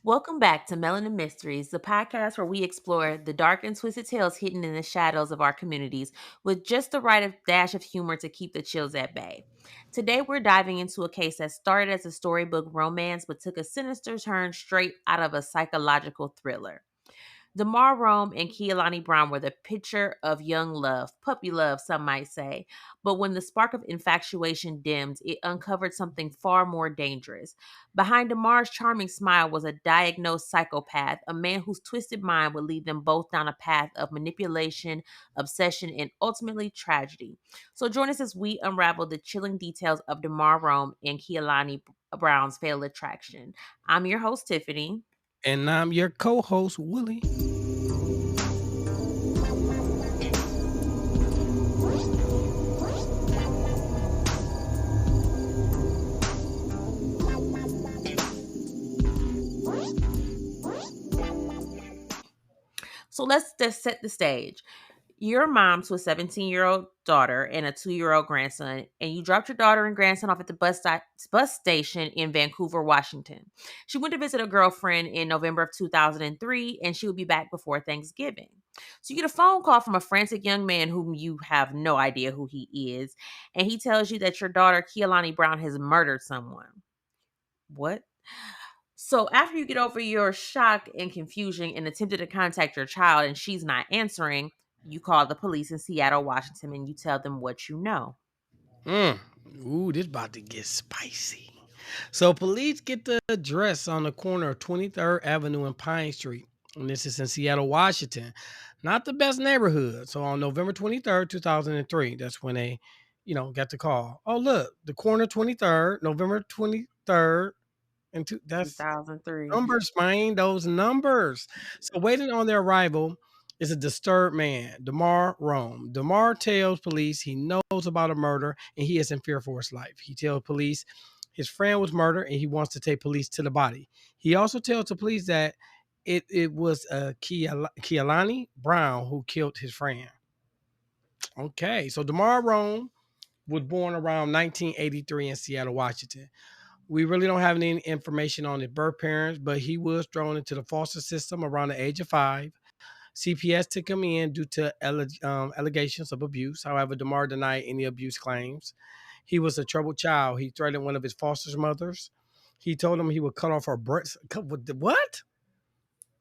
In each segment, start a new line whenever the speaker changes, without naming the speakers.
Welcome back to Melanin Mysteries, the podcast where we explore the dark and twisted tales hidden in the shadows of our communities with just the right dash of humor to keep the chills at bay. Today, we're diving into a case that started as a storybook romance but took a sinister turn straight out of a psychological thriller. Demar Rhome and Kialani Brown were the picture of young love, puppy love, some might say. But when the spark of infatuation dimmed, it uncovered something far more dangerous. Behind Demar's charming smile was a diagnosed psychopath, a man whose twisted mind would lead them both down a path of manipulation, obsession, and ultimately tragedy. So join us as we unravel the chilling details of Demar Rhome and Kialani Brown's fatal attraction. I'm your host, Tiffany.
And I'm your co-host, Willie.
So let's just set the stage. You're a mom to a 17-year-old daughter and a 2-year-old grandson, and you dropped your daughter and grandson off at the bus station in Vancouver, Washington. She went to visit a girlfriend in November of 2003, and she will be back before Thanksgiving. So you get a phone call from a frantic young man whom you have no idea who he is, and he tells you that your daughter, Kialani Brown, has murdered someone. What? So after you get over your shock and confusion and attempted to contact your child and she's not answering, you call the police in Seattle, Washington, and you tell them what you know.
Mm. Ooh, this about to get spicy. So police get the address on the corner of 23rd Avenue and Pine Street. And this is in Seattle, Washington. Not the best neighborhood. So on November 23rd, 2003, that's when they, got the call. Oh, look, the corner 23rd, November 23rd. That's
2003.
numbers, man, those numbers. So waiting on their arrival is a disturbed man, Demar Rhome. Demar tells police he knows about a murder and he is in fear for his life. He tells police his friend was murdered and he wants to take police to the body. He also tells the police that it was Kialani Brown who killed his friend. Okay, so Demar Rhome was born around 1983 in Seattle, Washington. We really don't have any information on his birth parents, but he was thrown into the foster system around the age of 5. CPS took him in due to allegations of abuse. However, DeMar denied any abuse claims. He was a troubled child. He threatened one of his foster mothers. He told him he would cut off her breasts. What?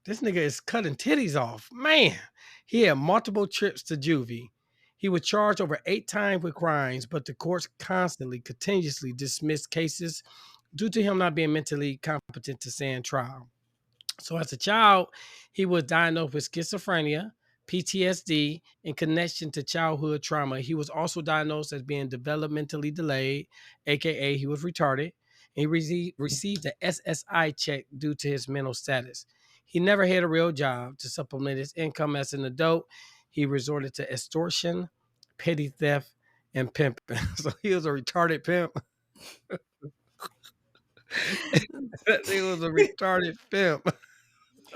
This nigga is cutting titties off. Man, he had multiple trips to juvie. He was charged over 8 times with crimes, but the courts constantly, continuously dismissed cases due to him not being mentally competent to stand trial. So as a child, he was diagnosed with schizophrenia, PTSD, in connection to childhood trauma. He was also diagnosed as being developmentally delayed, aka he was retarded. And he received an SSI check due to his mental status. He never had a real job to supplement his income as an adult. He resorted to extortion, petty theft, and pimping. So he was a retarded pimp. He was a retarded pimp.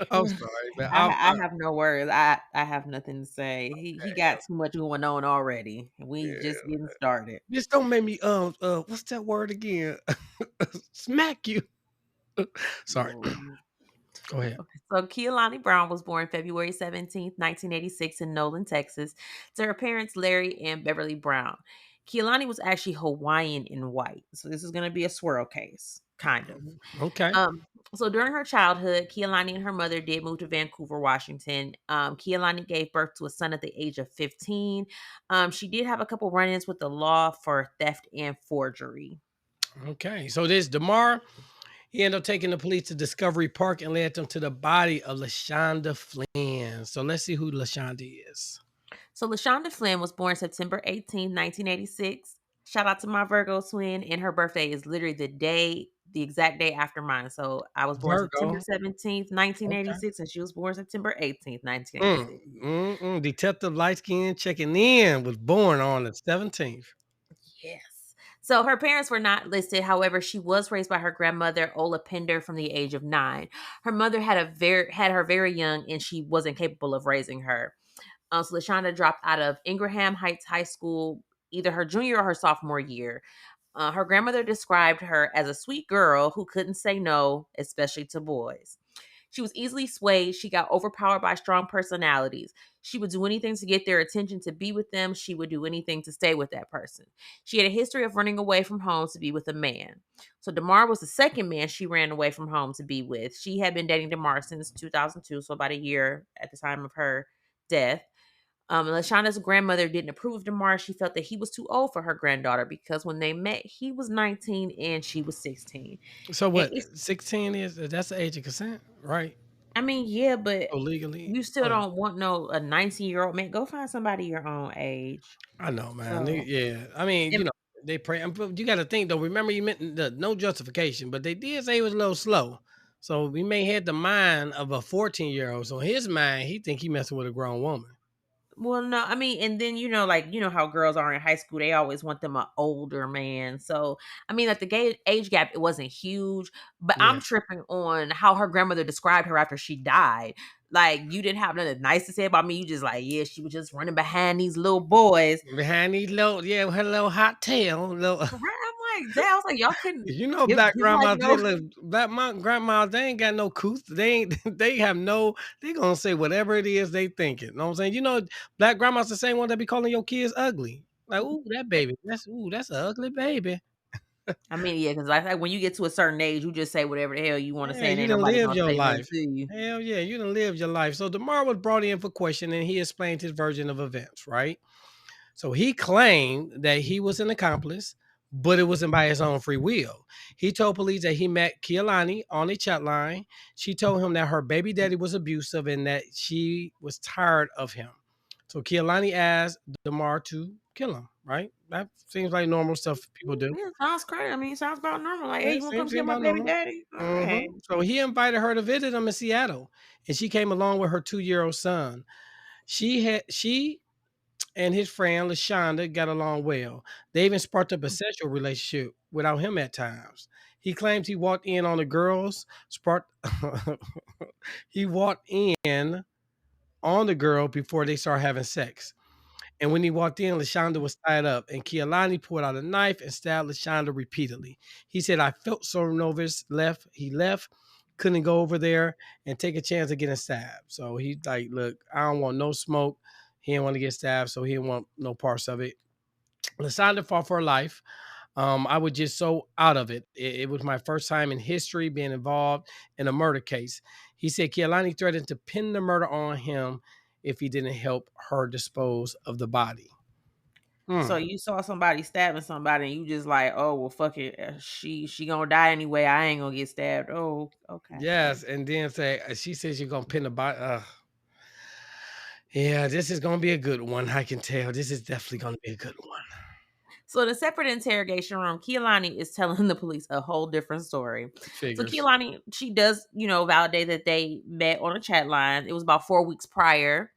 I'm sorry, man.
I have no words. I have nothing to say. He got too much going on already. We just
Yeah.
getting started.
Just don't make me what's that word again? Smack you. Sorry.
Lord.
Go ahead.
Okay, so Kealani Brown was born February 17th, 1986 in Nolan, Texas, to her parents Larry and Beverly Brown. Kealani was actually Hawaiian and white. So this is going to be a swirl case, kind of.
Okay.
So during her childhood, Kealani and her mother did move to Vancouver, Washington. Kealani gave birth to a son at the age of 15. She did have a couple run-ins with the law for theft and forgery.
Okay. So this Demar, he ended up taking the police to Discovery Park and led them to the body of LaShonda Flynn. So let's see who LaShonda is.
So LaShonda Flynn was born September 18th, 1986. Shout out to my Virgo twin, and her birthday is literally the exact day after mine. So I was born September
Virgo.
17th,
Okay.
1986, and she was born September 18th,
Mm,
1986.
Detective Light Skin checking in was born on the 17th.
Yes. So her parents were not listed. However, she was raised by her grandmother, Ola Pender, from the age of 9. Her mother had her very young, and she wasn't capable of raising her. So LaShonda dropped out of Ingraham Heights High School either her junior or her sophomore year. Her grandmother described her as a sweet girl who couldn't say no, especially to boys. She was easily swayed. She got overpowered by strong personalities. She would do anything to get their attention to be with them. She would do anything to stay with that person. She had a history of running away from home to be with a man. So Demar was the second man she ran away from home to be with. She had been dating Demar since 2002, so about a year at the time of her death. Lashonda's grandmother didn't approve of Demar. She felt that he was too old for her granddaughter because when they met, he was 19 and she was 16.
So
And
what? 16 is that's the age of consent, right?
I mean, yeah, but
So legally,
you still
okay.
don't want no a 19-year-old man. Go find somebody your own age.
I know, man.
So,
Yeah. I mean,
and,
they pray. But you got to think though. Remember, you meant the no justification, but they did say it was a little slow. So we may had the mind of a 14-year-old. So in his mind, he think he messing with a grown woman.
well, no, I mean, and then like how girls are in high school, they always want them an older man. So, I mean, like the gay age gap, it wasn't huge, but
Yeah.
I'm tripping on how her grandmother described her after she died. Like, you didn't have nothing nice to say about me. You just like, yeah, she was just running behind these little boys.
Behind these little, yeah, with her little hot tail, little.
Right? I'm like, damn, I was like, y'all couldn't
Black
give like
grandmas, they
no.
look black grandmas, they ain't got no couth. They ain't they have no, they gonna say whatever it is they thinking. Know what I'm saying? Black grandma's the same one that be calling your kids ugly. Like, ooh, that baby. That's an ugly baby.
I mean, yeah, because like when you get to a certain age, you just say whatever the hell you want to
Yeah,
say, and
you
ain't
done
nobody
lived
gonna
your
say nothing
life.
to you.
Hell yeah, you done lived your life. So DeMar was brought in for question and he explained his version of events, right? So he claimed that he was an accomplice, but it wasn't by his own free will. He told police that he met Kialani on a chat line. She told him that her baby daddy was abusive and that she was tired of him. So Kialani asked DeMar to kill him, right? That seems like normal stuff people do.
Yeah, sounds crazy. I mean, sounds about normal. Like, hey,
Yeah,
you want to come
seems
kill my
about
baby
normal.
daddy? All right.
So he invited her to visit him in Seattle, and she came along with her 2-year-old son. She and his friend LaShonda got along well. They even sparked up a sexual relationship without him at times. He claims he walked in on the girls, sparked he walked in on the girl before they started having sex. And when he walked in, LaShonda was tied up, and Kialani pulled out a knife and stabbed LaShonda repeatedly. He said, I felt so nervous, He left, couldn't go over there and take a chance of getting stabbed. So he like, look, I don't want no smoke. He didn't want to get stabbed, so he didn't want no parts of it. LaShonda fought for her life. I was just so out of it. It was my first time in history being involved in a murder case. He said Kialani threatened to pin the murder on him if he didn't help her dispose of the body.
So
Mm.
you saw somebody stabbing somebody, and you just like, oh well, fuck it. She gonna die anyway. I ain't gonna get stabbed. Oh, okay.
Yes, and then say she says you're gonna pin the body. Yeah, this is gonna be a good one. I can tell. This is definitely gonna be a good one.
So in a separate interrogation room, Kialani is telling the police a whole different story. So
Figures.
Kialani, she does, validate that they met on a chat line. It was about 4 weeks prior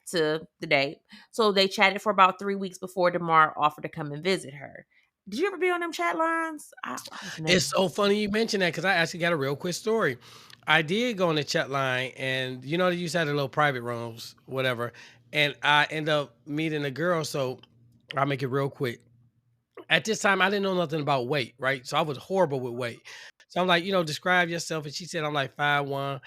to the date. So they chatted for about 3 weeks before Demar offered to come and visit her. Did you ever be on them chat lines? I was never.
It's so funny you mentioned that because I actually got a real quick story. I did go on the chat line, and they used to have the little private rooms, whatever. And I end up meeting a girl. So I'll make it real quick. At this time, I didn't know nothing about weight, right? So I was horrible with weight. So I'm like, describe yourself. And she said, I'm like 5'1".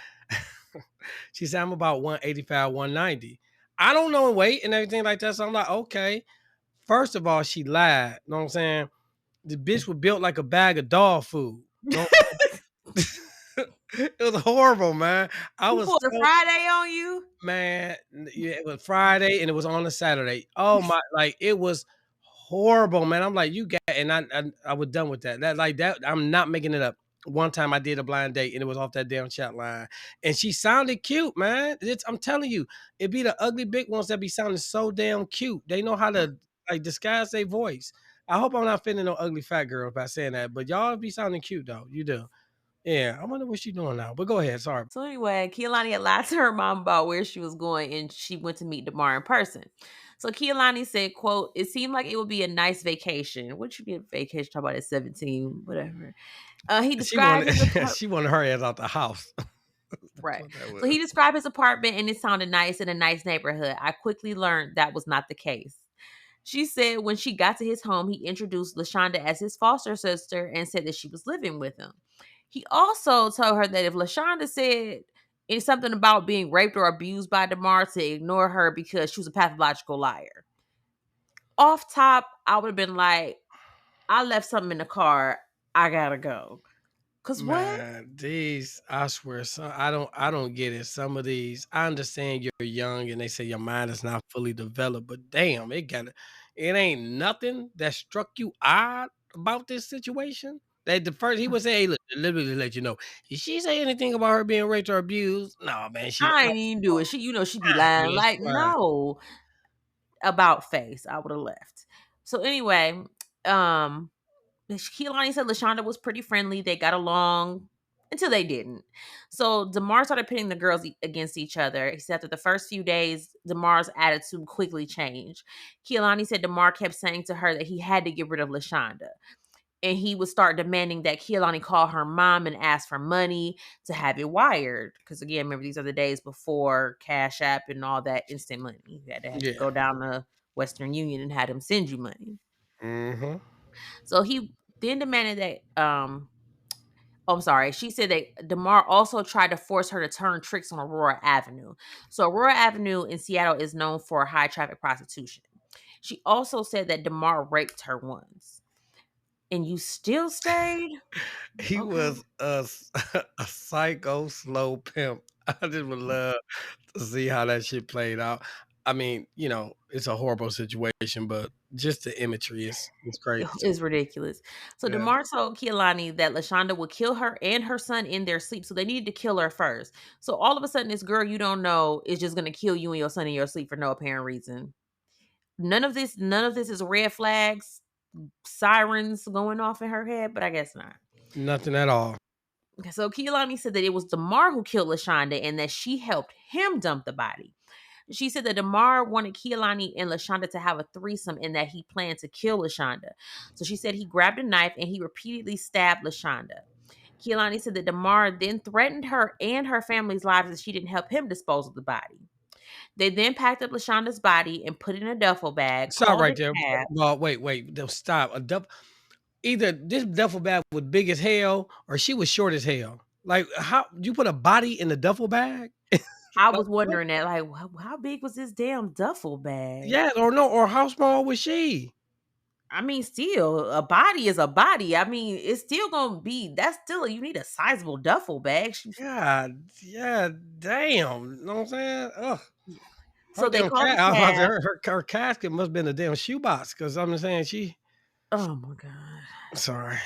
She said, I'm about 185, 190. I don't know weight and everything like that. So I'm like, okay. First of all, she lied. You know what I'm saying? The bitch was built like a bag of dog food. You know it was horrible, man. I
He
was
pulled a
so
Friday on you.
Man, yeah, it was Friday and it was on a Saturday. Oh my, like it was horrible, man. I'm like, you got, and I was done with that. That like that, I'm not making it up. One time I did a blind date and it was off that damn chat line, and she sounded cute, man. I'm telling you, it be the ugly big ones that be sounding so damn cute. They know how to like disguise their voice. I hope I'm not offending no ugly fat girls by saying that, but y'all be sounding cute though. You do. Yeah, I wonder what she doing now. But go ahead. Sorry.
So anyway, Kialani had lied to her mom about where she was going, and she went to meet Demar in person. So Kialani said, "quote It seemed like it would be a nice vacation. What should be a vacation? Talk about at 17, whatever." He
She
described his
wanted
apartment.
she wanted her ass out the house. That's
Right.
what that
So he
was.
described his apartment, and it sounded nice in a nice neighborhood. I quickly learned that was not the case. She said when she got to his home, he introduced LaShonda as his foster sister and said that she was living with him. He also told her that if LaShonda said It's something about being raped or abused by Demar to ignore her because she was a pathological liar. Off top, I would have been like, I left something in the car. I gotta go. Cause what?
Man, these I swear, some I don't get it. Some of these, I understand you're young and they say your mind is not fully developed, but damn, it ain't nothing that struck you odd about this situation. That the first he would say, hey, look, literally let you know. Did she say anything about her being raped or abused? No, man, she
I
like,
ain't even do it. She be
man,
lying.
she
Like,
lying.
no, about face. I would have left. So anyway, um, Kehlani said LaShonda was pretty friendly. They got along until they didn't. So Demar started pitting the girls against each other. Except after the first few days, Demar's attitude quickly changed. Kehlani said Demar kept saying to her that he had to get rid of LaShonda. And he would start demanding that Kehlani call her mom and ask for money to have it wired. Because again, remember these are the days before Cash App and all that instant money. You had to
Yeah.
go down to Western Union and have them send you money.
Hmm.
So he then demanded that oh, I'm sorry. She said that DeMar also tried to force her to turn tricks on Aurora Avenue. So Aurora Avenue in Seattle is known for high traffic prostitution. She also said that DeMar raped her once. And you still stayed?
He
Okay.
was a psycho slow pimp. I just would love to see how that shit played out. I mean, it's a horrible situation, but just the imagery is crazy to
It's ridiculous. So
me. Yeah.
DeMar told Kialani that LaShonda would kill her and her son in their sleep. So they needed to kill her first. So all of a sudden, this girl you don't know is just gonna kill you and your son in your sleep for no apparent reason. None of this is red flags, sirens going off in her head, but I guess not.
Nothing at all.
Okay, so Kehlani said that it was Demar who killed LaShonda and that she helped him dump the body. She said that Demar wanted Kehlani and LaShonda to have a threesome and that he planned to kill LaShonda. So she said he grabbed a knife and he repeatedly stabbed LaShonda. Kehlani said that Demar then threatened her and her family's lives if she didn't help him dispose of the body. They then packed up LaShonda's body and put it in a duffel bag,
Stop
called
right
a
there.
cab.
Well, wait. Stop. Either this duffel bag was big as hell or she was short as hell. Like, how you put a body in a duffel bag?
I
Like,
was
what?
wondering that, like, how big was this damn duffel bag?
Yeah, or no, or how small was she?
I mean, still, a body is a body. I mean, it's still gonna be that's still you need a sizable duffel bag.
God, yeah, damn. You know what I'm saying? Ugh.
Yeah.
Her
So they
damn
called
cat.
a
I was about to say
cab.
her casket must have been a damn shoebox because I'm just saying
Oh my god.
sorry.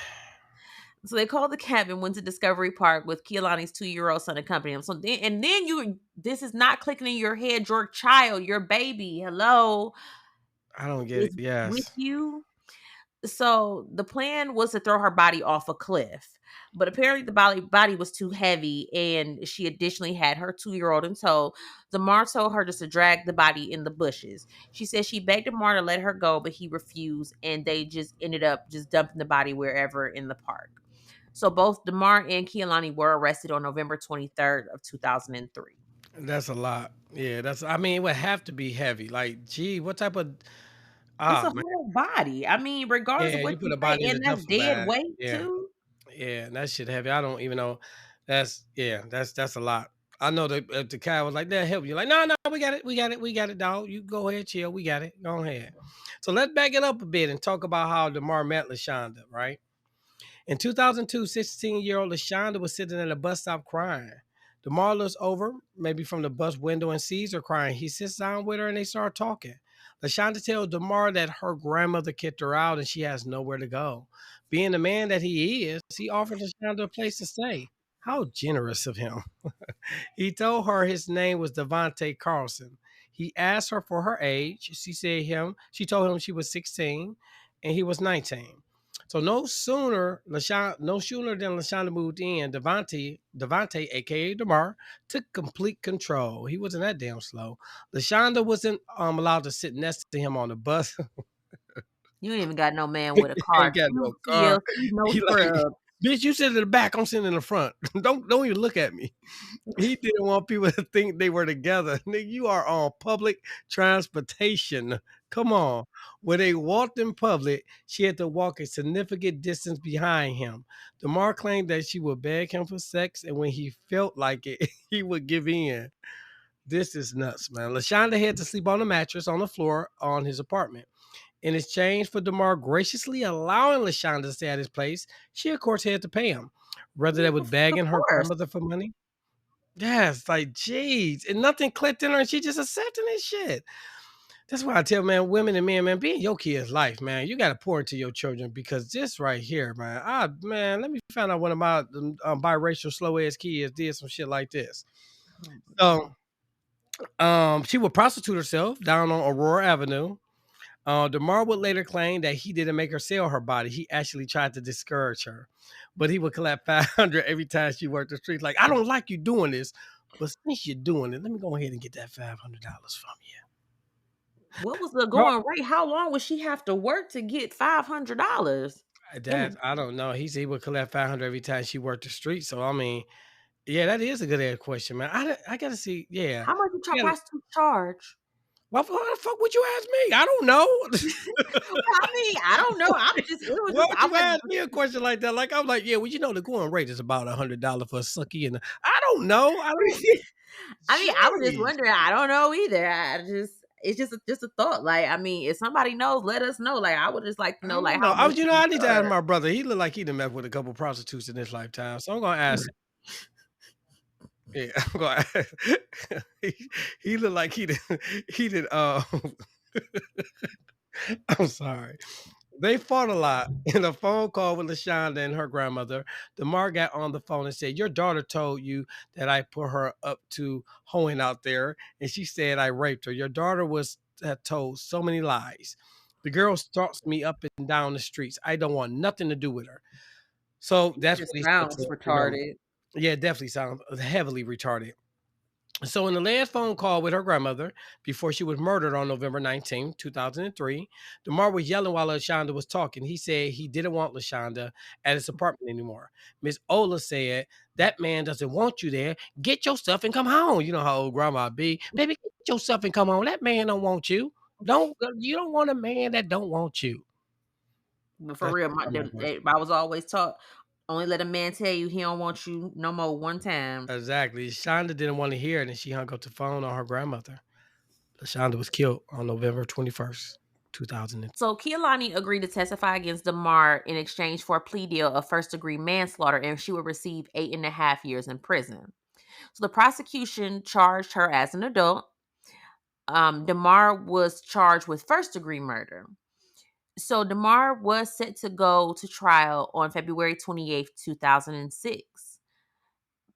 So they called the cab and went to Discovery Park with Kehlani's 2-year-old son accompanying him. So then you this is not clicking in your head, your child, your baby, hello,
I don't get it.
is with
Yes.
you. So the plan was to throw her body off a cliff, but apparently the body was too heavy, and she additionally had her 2-year-old in tow. Demar told her just to drag the body in the bushes. She said she begged Demar to let her go, but he refused, and they just ended up just dumping the body wherever in the park. So both Demar and Kehlani were arrested on November 23rd of 2003.
That's a lot. Yeah, I mean, it would have to be heavy. Like, gee, what type of
It's a
man.
whole body. I mean, regardless of
Yeah,
what
you put
you
a
say,
body in a
and that's
duffel
dead
bag.
weight
Yeah.
too.
Yeah, that shit heavy. I don't even know. That's a lot. I know that if the guy was like, "They'll help you." Like, no, no, we got it, dog. You go ahead, chill. We got it. Go ahead. So let's back it up a bit and talk about how Demar met LaShonda, right? In 2002, 16-year-old LaShonda was sitting at a bus stop crying. DeMar looks over, maybe from the bus window, and sees her crying. He sits down with her and they start talking. LaShonda tells DeMar that her grandmother kicked her out and she has nowhere to go. Being the man that he is, he offered LaShonda a place to stay. How generous of him. He told her his name was Devontae Carlson. He asked her for her age. She told him she was 16 and he was 19. So no sooner than LaShonda moved in, Devontae, aka DeMar, took complete control. He wasn't that damn slow. LaShonda wasn't allowed to sit next to him on the bus.
You ain't even got no man
He
with a
ain't
car.
got
Cute
no car.
TLC, no
He like,
scrub.
bitch, you sit in the back. I'm sitting in the front. Don't even look at me. He didn't want people to think they were together. Nigga, you are on public transportation. Come on. When they walked in public, she had to walk a significant distance behind him. DeMar claimed that she would beg him for sex, and when he felt like it, he would give in. This is nuts, man. LaShonda had to sleep on a mattress on the floor on his apartment. In exchange for DeMar graciously allowing LaShonda to stay at his place, she, of course, had to pay him. Whether that was
Of
begging her
course.
grandmother for money. Yes, like, jeez. And nothing clicked in her, and she just accepting this shit. That's why I tell, man, women and men, man, be in your kid's life, man. You got to pour into your children because this right here, man. Man, let me find out one of my biracial slow ass kids did some shit like this.
Oh my
So,
God.
she would prostitute herself down on Aurora Avenue. DeMar would later claim that he didn't make her sell her body. He actually tried to discourage her, but he would collect 500 every time she worked the streets. Like, I don't like you doing this, but since you're doing it, let me go ahead and get that $500 from you.
What was the going rate? How long would she have to work to get $500? In a
That I don't know. He said he would collect 500 every time she worked the street. So I mean, yeah, that is a good ass question, man. I gotta see. Yeah,
how much
I
would
gotta.
prostitutes charge?
Why the fuck would you ask me? I don't know.
Well, I mean, I don't know.
Why would you ask me a question like that? Like I'm like, yeah, well, you know, the going rate is about $100 for a sucky, and I don't know. I don't.
I mean, I was just
Jeez.
wondering. I don't know either. I just it's just a thought. Like, I mean, if somebody knows, let us know. Like, I would just like to
I
know, like,
don't know.
how much
You know,
she
I need to ask
charge.
my brother. He looked like he done met with a couple prostitutes in his lifetime, so I'm gonna ask. Yeah, I'm gonna. Ask. He looked like he did. He did. I'm sorry. They fought a lot. In a phone call with LaShonda and her grandmother, DeMar got on the phone and said, your daughter told you that I put her up to hoeing out there, and she said I raped her. Your daughter was had told so many lies. The girl stalks me up and down the streets. I don't want nothing to do with her. So
That
that's
just
what he said
sounds
to the grandmother.
retarded.
Yeah, it definitely sounds heavily retarded. So, in the last phone call with her grandmother before she was murdered on November 19th, 2003, DeMar was yelling while LaShonda was talking. He said he didn't want LaShonda at his apartment anymore. Miss Ola said, that man doesn't want you there. Get your stuff and come home. You know how old grandma be. Baby, get your stuff and come home. That man don't want you. You don't want a man that don't want you.
But for
That's
real,
what grandma was.
I was always taught only let a man tell you he don't want you no more one time.
Exactly. Shonda didn't want to hear it and she hung up the phone on her grandmother. LaShonda was killed on November 21st, 2000.
So Kialani agreed to testify against Demar in exchange for a plea deal of first degree manslaughter, and she would receive 8.5 years in prison. So the prosecution charged her as an adult. Demar was charged with first degree murder. So Demar was set to go to trial on February 28th, 2006.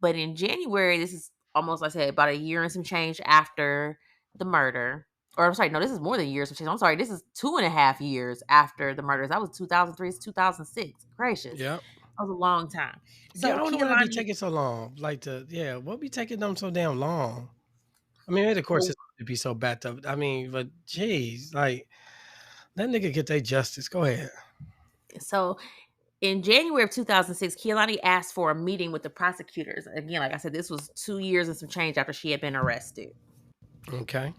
But in January, this is almost, like I said, about a year and some change after the murder. Or I'm sorry, no, this is more than years of change. I'm sorry, this is 2.5 years after the murders. That was 2003 to 2006. Gracious.
Yep.
That was a long time.
Yeah, I
So
don't know why that be
Kialani,
taking so long. Like yeah, what be taking them so damn long? I mean, of course, it'd be so backed up. I mean, but geez, like that nigga get their justice. Go ahead.
so in January of 2006, Kialani asked for a meeting with the prosecutors. Again, like I said, this was 2 years and some change after she had been arrested.
Okay.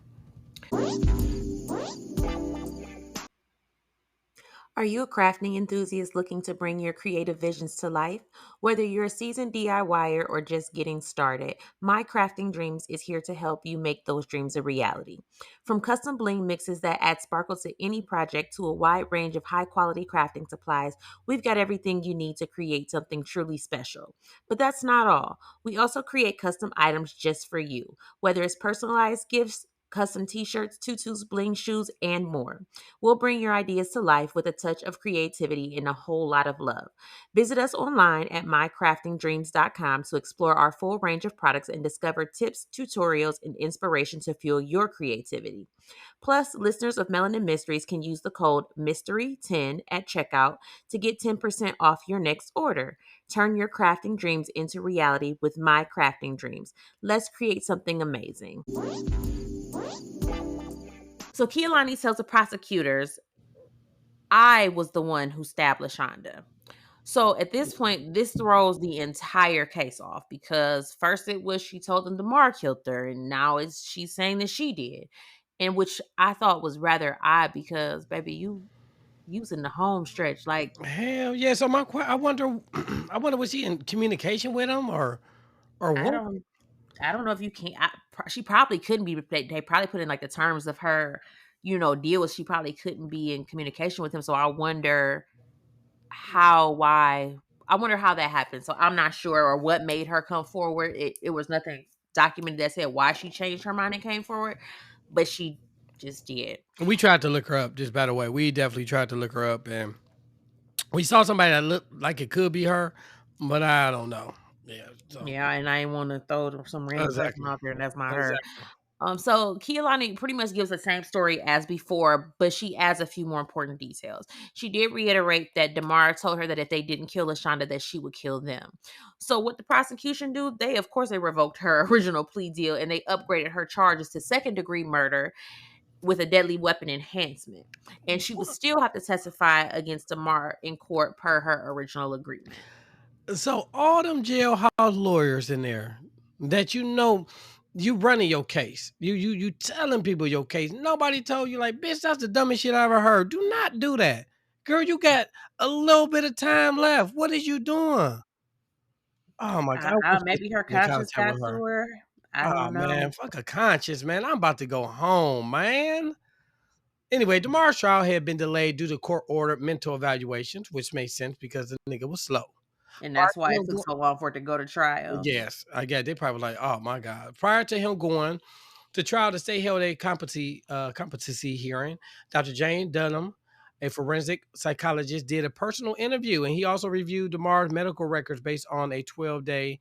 Are you a crafting enthusiast looking to bring your creative visions to life? Whether you're a seasoned DIYer or just getting started, My Crafting Dreams is here to help you make those dreams a reality. From custom bling mixes that add sparkle to any project to a wide range of high quality crafting supplies, we've got everything you need to create something truly special. But that's not all. We also create custom items just for you, whether it's personalized gifts, custom t shirts, tutus, bling shoes, and more. We'll bring your ideas to life with a touch of creativity and a whole lot of love. Visit us online at mycraftingdreams.com to explore our full range of products and discover tips, tutorials, and inspiration to fuel your creativity. Plus, listeners of Melanin Mysteries can use the code MYSTERY10 at checkout to get 10% off your next order. Turn your crafting dreams into reality with My Crafting Dreams. Let's create something amazing. So Kialani tells the prosecutors, I was the one who stabbed LaShonda. So at this point, this throws the entire case off because first it was she told them DeMar killed her, and now it's she's saying that she did. and which I thought was rather odd because, baby, you using the home stretch. Like,
Hell yeah. So I wonder, I wonder, was she in communication with him or
I
what?
don't I don't know if you can. She probably couldn't be. They probably put in like the terms of her, deal was she probably couldn't be in communication with him. So I wonder why. I wonder how that happened. So I'm not sure or what made her come forward. It was nothing documented that said why she changed her mind and came forward, but she just did.
We tried to look her up. Just by the way, we definitely tried to look her up, and we saw somebody that looked like it could be her, but I don't know. Yeah. So
Yeah, and I didn't want to throw some random person
exactly,
out there, and that's not her.
exactly.
So Kialani pretty much gives the same story as before, but she adds a few more important details. She did reiterate that Demar told her that if they didn't kill Lashonda, that she would kill them. So what the prosecution do? Of course, they revoked her original plea deal and they upgraded her charges to second degree murder with a deadly weapon enhancement. And she would still have to testify against Demar in court per her original agreement.
So all them jailhouse lawyers in there that you running your case. You telling people your case. Nobody told you like, bitch, that's the dumbest shit I ever heard. Do not do that. Girl, you got a little bit of time left. What is you doing? Oh my God. I wish this
Maybe her
was in
conscience
contact
got
with
to
her.
her. I
Oh
don't know.
man, fuck a conscience, man. I'm about to go home, man. Anyway, Demar's trial had been delayed due to court ordered mental evaluations, which made sense because the nigga was slow.
And
Prior
that's why
to
it
him
took
go
so long for it to go to trial.
Yes, I get they probably like, oh my God. Prior to him going to trial, the state held a competency hearing. Dr. Jane Dunham, a forensic psychologist, did a personal interview, and he also reviewed Demar's medical records based on a 12-day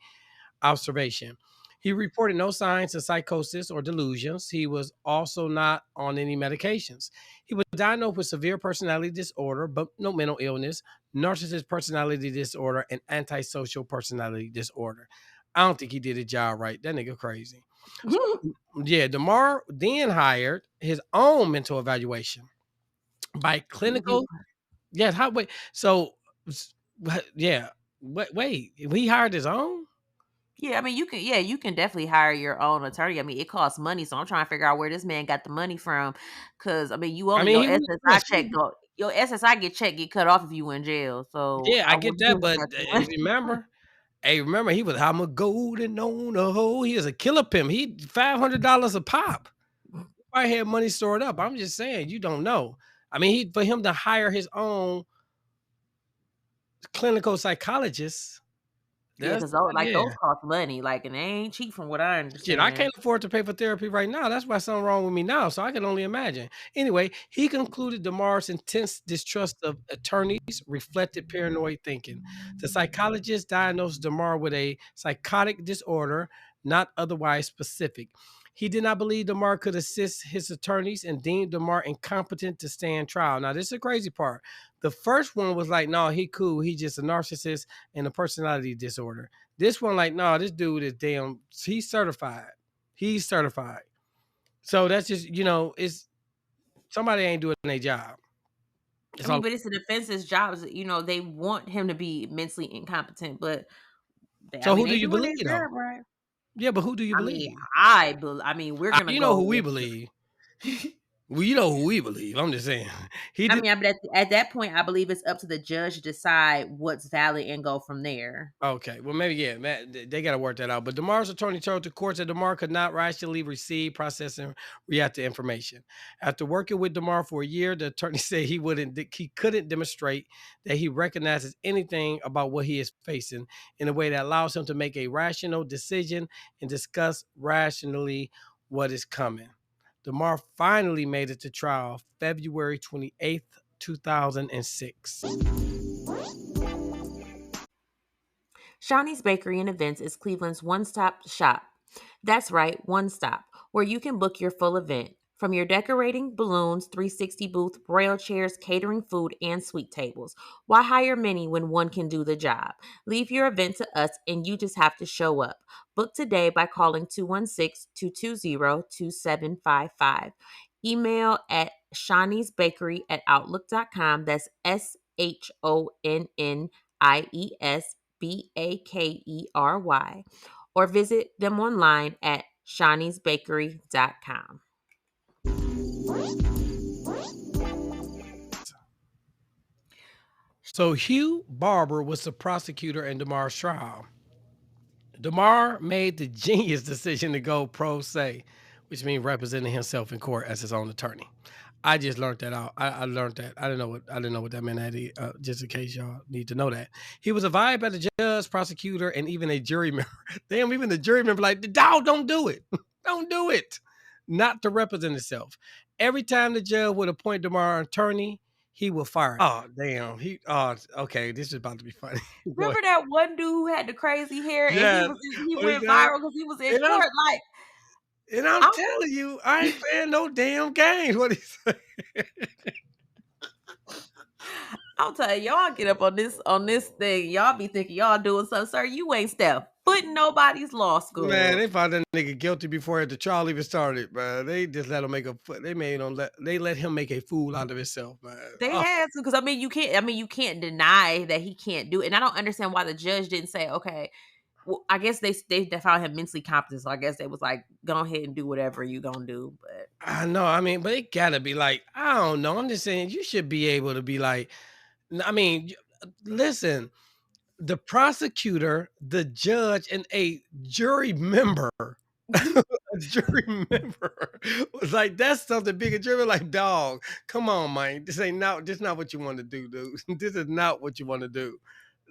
observation. He reported no signs of psychosis or delusions. He was also not on any medications. He was diagnosed with severe personality disorder, but no mental illness, narcissist personality disorder, and antisocial personality disorder. I don't think he did his job right. That nigga crazy. So yeah, Demar then hired his own mental evaluation by
You
clinical. Yes, how wait. So yeah. Wait, he hired his own?
Yeah, I mean, you can definitely hire your own attorney. I mean, it costs money, so I'm trying to figure out where this man got the money from. Cause I mean, you
I
only
mean,
your
he was
SSI
yes,
check go your SSI get cut off if you in jail. So
yeah,
I
I
would
get that,
assume he
but,
got the money.
remember hey, remember he was I'm a golden on a hoe. He is a killer pimp. He $500 a pop. I had money stored up. I'm just saying, you don't know. I mean, he for him to hire his own clinical psychologist,
Yeah,
that's
because like
yeah.
those cost money, like, and they ain't cheap from what I
Shit, I
understand.
can't afford to pay for therapy right now. That's why something wrong with me now. So I can only imagine. Anyway, he concluded Demar's intense distrust of attorneys reflected paranoid thinking. The psychologist diagnosed Demar with a psychotic disorder, not otherwise specific. He did not believe Demar could assist his attorneys and deemed Demar incompetent to stand trial. Now, this is the crazy part. The first one was like, no, he cool. He just a narcissist and a personality disorder. This one, like, no, this dude is damn. He's certified. He's certified. So that's just it's somebody ain't doing their job.
I
It's
mean,
all.
but it's the defense's job. They want him to be mentally incompetent, but I
So
mean,
who do
they
you
doing
believe
their
though?
job right.
Yeah, but who do you
I mean,
believe?
I mean, we're gonna
You know
go
who we
with
believe. Well, you know who we believe. I'm just saying. He
I
did.
mean, but at that point, I believe it's up to the judge to decide what's valid and go from there.
Okay, well, maybe yeah, they got to work that out. But Demar's attorney told the court that Demar could not rationally receive, process, and react to information. After working with Demar for a year, the attorney said he couldn't demonstrate that he recognizes anything about what he is facing in a way that allows him to make a rational decision and discuss rationally what is coming. Demar finally made it to trial February 28th, 2006.
Shawnee's Bakery and Events is Cleveland's one stop shop. That's right, one stop, where you can book your full event. From your decorating, balloons, 360 booth, broil chairs, catering food, and sweet tables. Why hire many when one can do the job? Leave your event to us and you just have to show up. Book today by calling 216-220-2755. Email at shawneesbakery at outlook.com. That's SHONNIESBAKERY, or visit them online at shawneesbakery.com.
So Hugh Barber was the prosecutor in Demar's trial. Demar made the genius decision to go pro se, which means representing himself in court as his own attorney. I just learned that out. I learned that. I didn't know what that meant. Just in case y'all need to know that he was advised by the judge, prosecutor, and even a jury member. Damn, even the jury member like, dog, don't do it, don't do it, not to represent himself. Every time the judge would appoint Demar an attorney, he would fire. Oh damn, he. Oh, okay, this is about to be funny. Go ahead.
Remember that one dude who had the crazy hair and
Yeah,
he
what is
went
that?
viral because he was in
And I'm
court? Like,
and I'm
I'm
telling you, I ain't playing no damn games. What he say?
I'll tell you, y'all get up on this thing. Y'all be thinking y'all doing something, sir. You ain't step foot in nobody's law
Man,
school.
they found that nigga guilty before the trial even started, man. They just let him make a they let him make a fool out of himself, man.
They
Oh,
had to, because you can't deny that he can't do it. And I don't understand why the judge didn't say, okay, well, I guess they found him mentally competent. So I guess they was like, go ahead and do whatever you gonna do. But
I know. I mean, but it gotta be like, I don't know. I'm just saying you should be able to be like, I mean, listen, the prosecutor, the judge, and a jury member. A jury member was like, that's something big. A jury like, dog, come on, man. This not what you want to do, dude. This is not what you want to do.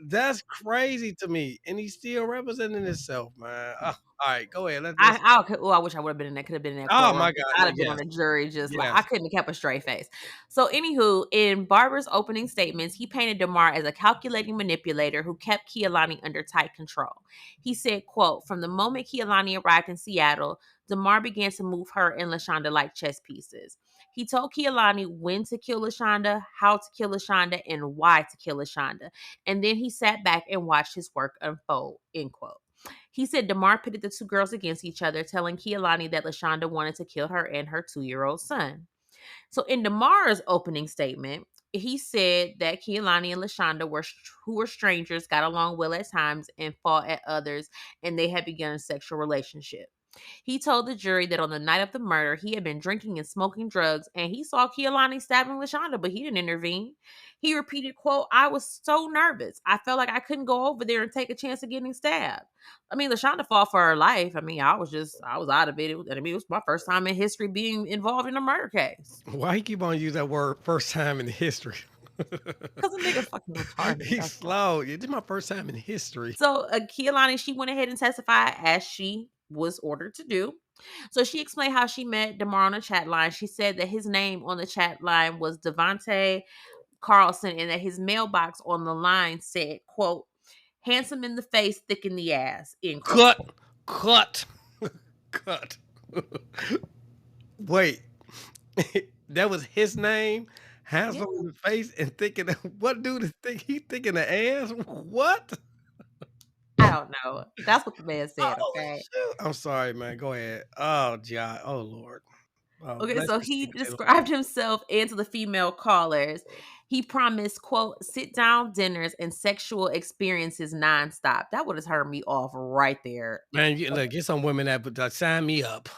That's crazy to me. And he's still representing himself, man. All right, go ahead. Let's
I wish I would have been in that. Could have been in that
oh
courtroom.
my
'Cause
God.
I'd have been on
Yes.
the jury, just like I
Yes.
couldn't have kept a straight face. So, anywho, in Barber's opening statements, he painted Demar as a calculating manipulator who kept Kialani under tight control. He said, "quote From the moment Kialani arrived in Seattle, Demar began to move her and Lashonda like chess pieces. He told Kialani when to kill Lashonda, how to kill Lashonda, and why to kill Lashonda, and then he sat back and watched his work unfold." End quote. He said Demar pitted the two girls against each other, telling Kialani that Lashonda wanted to kill her and her 2-year-old son. So in Demar's opening statement, he said that Kialani and Lashonda who were strangers, got along well at times and fought at others, and they had begun a sexual relationship. He told the jury that on the night of the murder, he had been drinking and smoking drugs, and he saw Kialani stabbing Lashonda, but he didn't intervene. He repeated, quote, "I was so nervous. I felt like I couldn't go over there and take a chance of getting stabbed." I mean, Lashonda fought for her life. I mean, I was out of it. It was my first time in history being involved in a murder case.
Why he keep on use that word first time in history?
Because the nigga fucking retarded.
He's
That's why.
slow. Yeah, this is my first time in history.
So, Kialani, she went ahead and testified as she was ordered to do. So she explained how she met Demar on a chat line. She said that his name on the chat line was Devontae Carlson and that his mailbox on the line said, quote, "handsome in the face, thick in the ass," end quote.
Cut, cut, cut. Wait, that was his name?
Yeah,
Handsome in the face and thinking what dude is think he thinking the ass? What?
I don't know. That's what the man said,
Oh
okay?
shoot. I'm sorry, man. Go ahead. Oh God. Oh Lord. Oh,
Okay,
bless
so
your
he
sweet potato.
described himself and to the female callers. He promised, quote, "sit down dinners and sexual experiences nonstop." That would have turned me off right there.
Man, look, get some women that would sign me up.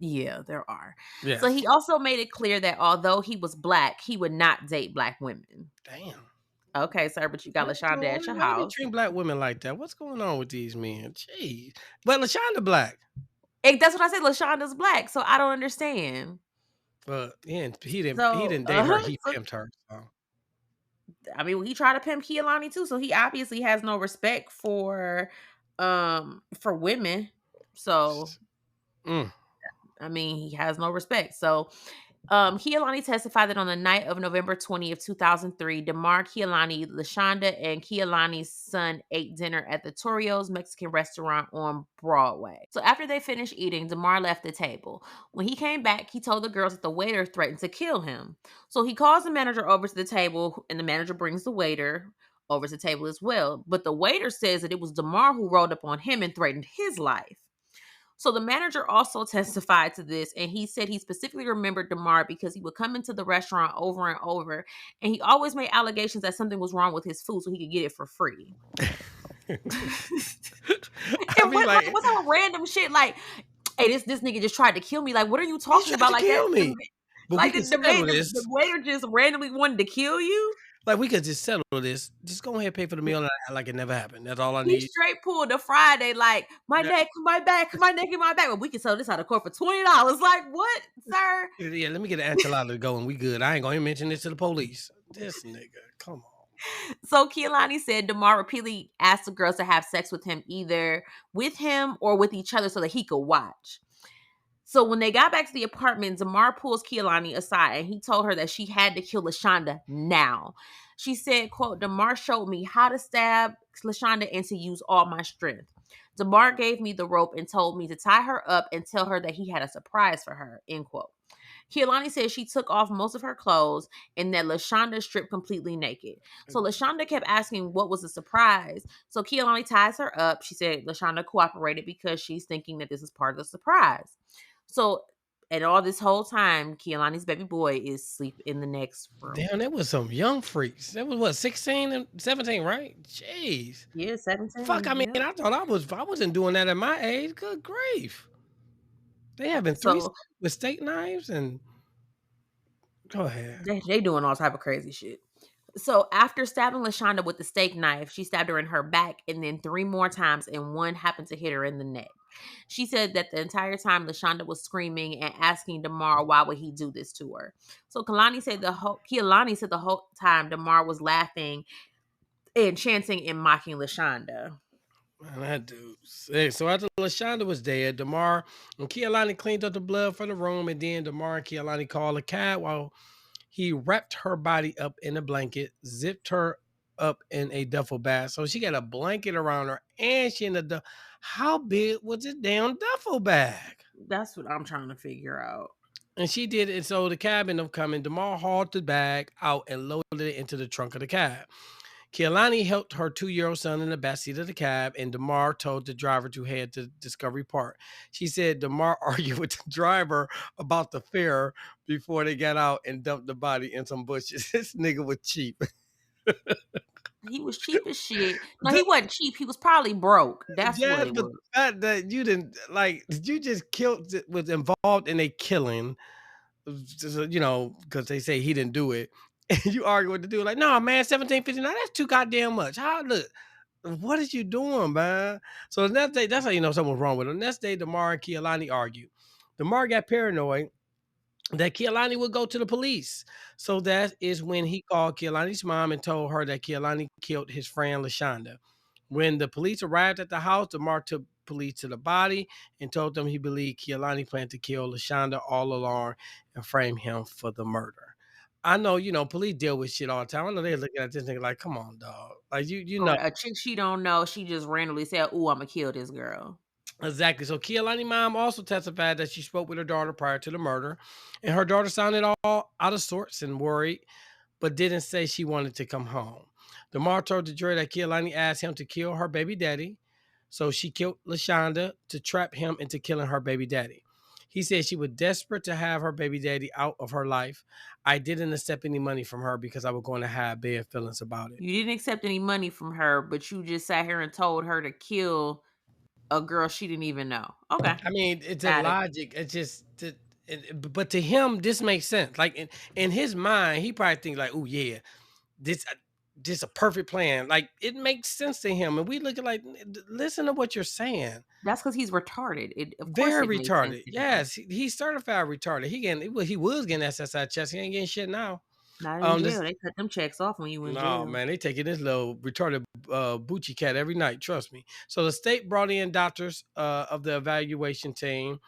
Yeah, there are. So
Yes.
he also made it clear that although he was black, he would not date black women.
Damn.
Okay, sir, but you got LaShonda at your
Why they
house.
treat black women like that? What's going on with these men? Jeez. But LaShonda black.
And that's what I said. LaShonda's black, so I don't understand.
But he
So,
didn't date her, he pimped her. So.
I mean, he tried to pimp Kialani too, so he obviously has no respect for women. So
Mm.
I mean, he has no respect. So Kialani testified that on the night of November 20th, 2003, Demar, Kialani, Lashonda, and Kialani's son ate dinner at the Torio's Mexican restaurant on Broadway. So after they finished eating, Demar left the table. When he came back, he told the girls that the waiter threatened to kill him. So he calls the manager over to the table, and the manager brings the waiter over to the table as well. But the waiter says that it was Demar who rolled up on him and threatened his life. So the manager also testified to this, and he said he specifically remembered Demar because he would come into the restaurant over and over, and he always made allegations that something was wrong with his food so he could get it for free.
I
And
mean, like,
what's all random shit like, "Hey, this nigga just tried to kill me." Like, what are you
he
talking
tried
about?
to
Like that,
kill me, but we can settle
the
this.
waiter just randomly wanted to kill you.
Like, we could just settle this. Just go ahead and pay for the meal and act like it never happened. That's all I
He
need.
straight pulled a Friday, like, "My
Yeah,
neck, my back, my neck and my back, but we can sell this out of court for $20." Like, "What, sir?"
yeah, let me get an enchilada to go and we good. I ain't gonna even mention this to the police. This nigga, come on.
So Kialani said DeMar repeatedly asked the girls to have sex with him, either with him or with each other so that he could watch. So when they got back to the apartment, Damar pulls Kialani aside and he told her that she had to kill LaShonda now. She said, quote, Damar showed me how to stab LaShonda and to use all my strength. Damar gave me the rope and told me to tie her up and tell her that he had a surprise for her, end quote. Kialani said she took off most of her clothes and that LaShonda stripped completely naked. So LaShonda kept asking what was the surprise. So Kialani ties her up. She said LaShonda cooperated because she's thinking that this is part of the surprise. So, and all this whole time, Kialani's baby boy is asleep in the next room.
Damn, that was some young freaks. That was what, 16 and 17, right? Jeez.
Yeah,
Fuck,
17.
I mean,
Yeah.
I wasn't doing that at my age. Good grief. They having three
So
with steak knives and go ahead.
they doing all type of crazy shit. So after stabbing LaShonda with the steak knife, she stabbed her in her back and then three more times, and one happened to hit her in the neck. She said that the entire time LaShonda was screaming and asking Damar why would he do this to her. So Kialani said the whole time Damar was laughing and chanting and mocking LaShonda.
Man, that dude sick. So after LaShonda was dead, Demar and Kialani cleaned up the blood from the room, and then Demar and Kialani called a cab while he wrapped her body up in a blanket, zipped her up in a duffel bag. So she got a blanket around her, and she in a how big was this damn duffel bag?
That's what I'm trying to figure out.
And she did it. So the cab ended up coming. Demar hauled the bag out and loaded it into the trunk of the cab. Kialani helped her 2-year-old son in the backseat of the cab, and Damar told the driver to head to Discovery Park. She said Damar argued with the driver about the fare before they got out and dumped the body in some bushes. This nigga was cheap.
He was cheap as shit. No, he
The-
wasn't cheap. He was probably broke. That's what
yeah,
it
but
was.
that you didn't like, you just killed, was involved in a killing, because they say he didn't do it. And you argue with the dude like, no, man, 1759, that's too goddamn much. How look, what is you doing, man? So the next day, that's how you know something was wrong with him. The next day, Damar and Kialani argued. Damar got paranoid that Kialani would go to the police. So that is when he called Kialani's mom and told her that Kialani killed his friend LaShonda. When the police arrived at the house, Damar took police to the body and told them he believed Kialani planned to kill LaShonda all along and frame him for the murder. I know, police deal with shit all the time. I know they're looking at this nigga like, come on, dog. Like you know.
Or a chick she don't know, she just randomly said, "Ooh, Imma kill this girl."
Exactly. So Kialani mom also testified that she spoke with her daughter prior to the murder, and her daughter sounded all out of sorts and worried, but didn't say she wanted to come home. Damar told the jury that Kialani asked him to kill her baby daddy, so she killed LaShonda to trap him into killing her baby daddy. He said she was desperate to have her baby daddy out of her life. I didn't accept any money from her because I was going to have bad feelings about it.
You didn't accept any money from her, but you just sat here and told her to kill a girl she didn't even know. Okay,
I mean, it's a
got it.
logic. It's just, but to him, this makes sense. Like in his mind, he probably thinks like, "Oh yeah, this this a perfect plan." Like it makes sense to him, and we look at like, listen to what you're saying.
That's because he's retarded. Of course
Very
it made sense
retarded.
to him.
Yes, he's certified retarded. He was getting SSI checks. He ain't getting shit now.
Not in jail.
This
They cut them checks off when you in
no
jail.
man, they taking this little retarded Bucci cat every night. Trust me. So the state brought in doctors of the evaluation team.